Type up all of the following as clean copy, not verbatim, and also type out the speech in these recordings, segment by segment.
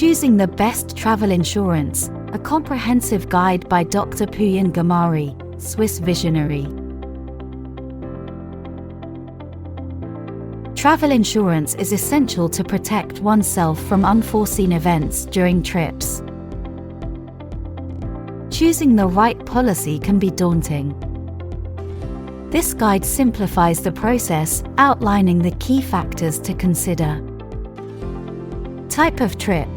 Choosing the Best Travel Insurance, a comprehensive guide by Dr.Pooyan Ghamari, Swiss visionary. Travel insurance is essential to protect oneself from unforeseen events during trips. Choosing the right policy can be daunting. This guide simplifies the process, outlining the key factors to consider. Type of trip.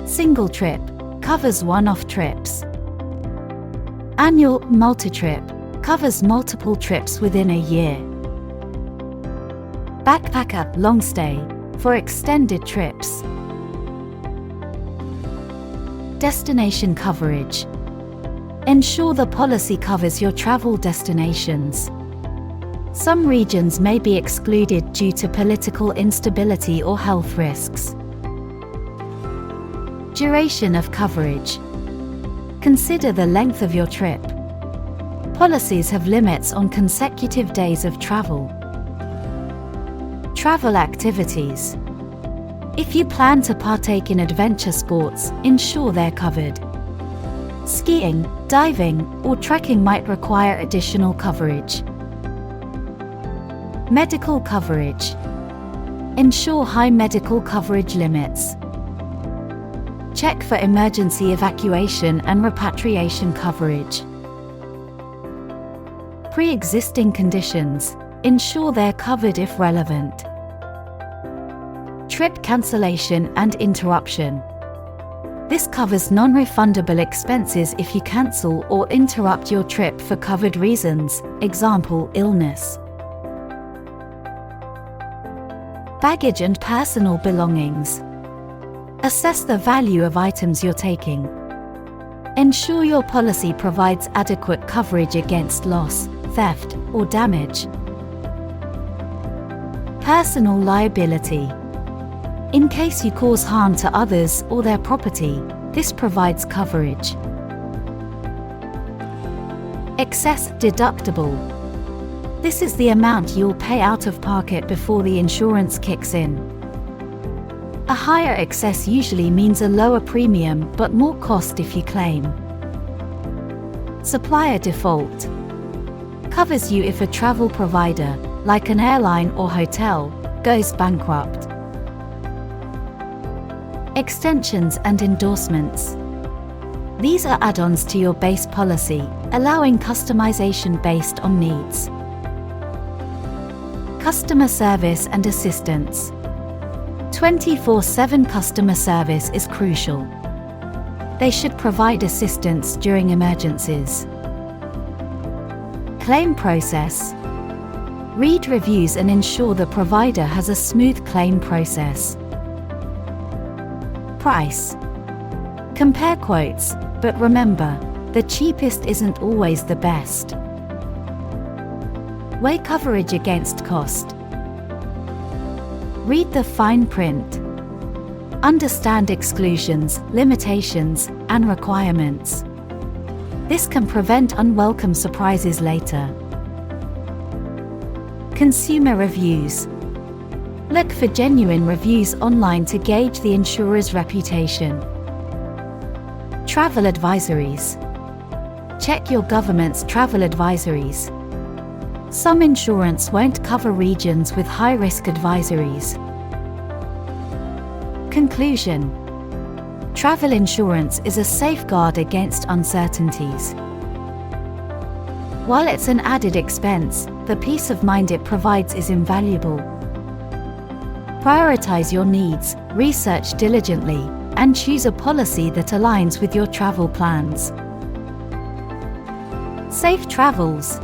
Single trip, covers one-off trips. Annual, multi-trip, covers multiple trips within a year. Backpacker, long stay, for extended trips. Destination coverage. Ensure the policy covers your travel destinations. Some regions may be excluded due to political instability or health risks. Duration of coverage. Consider the length of your trip. Policies have limits on consecutive days of travel. Travel activities. If you plan to partake in adventure sports, ensure they're covered. Skiing, diving, or trekking might require additional coverage. Medical coverage. Ensure high medical coverage limits. Check for emergency evacuation and repatriation coverage. Pre-existing conditions. Ensure they're covered if relevant. Trip cancellation and interruption. This covers non-refundable expenses if you cancel or interrupt your trip for covered reasons, example, illness. Baggage and personal belongings. Assess the value of items you're taking. Ensure your policy provides adequate coverage against loss, theft, or damage. Personal liability. In case you cause harm to others or their property, this provides coverage. Excess deductible. This is the amount you'll pay out of pocket before the insurance kicks in. A higher excess usually means a lower premium but more cost if you claim. Supplier default. Covers you if a travel provider, like an airline or hotel, goes bankrupt. Extensions and endorsements. These are add-ons to your base policy, allowing customization based on needs. Customer service and assistance. 24/7 customer service is crucial. They should provide assistance during emergencies. Claim process. Read reviews and ensure the provider has a smooth claim process. Price. Compare quotes, but remember, the cheapest isn't always the best. Weigh coverage against cost. Read the fine print. Understand exclusions, limitations, and requirements. This can prevent unwelcome surprises later. Consumer reviews. Look for genuine reviews online to gauge the insurer's reputation. Travel advisories. Check your government's travel advisories. Some insurance won't cover regions with high-risk advisories. Conclusion. Travel insurance is a safeguard against uncertainties. While it's an added expense, the peace of mind it provides is invaluable. Prioritize your needs, research diligently, and choose a policy that aligns with your travel plans. Safe travels!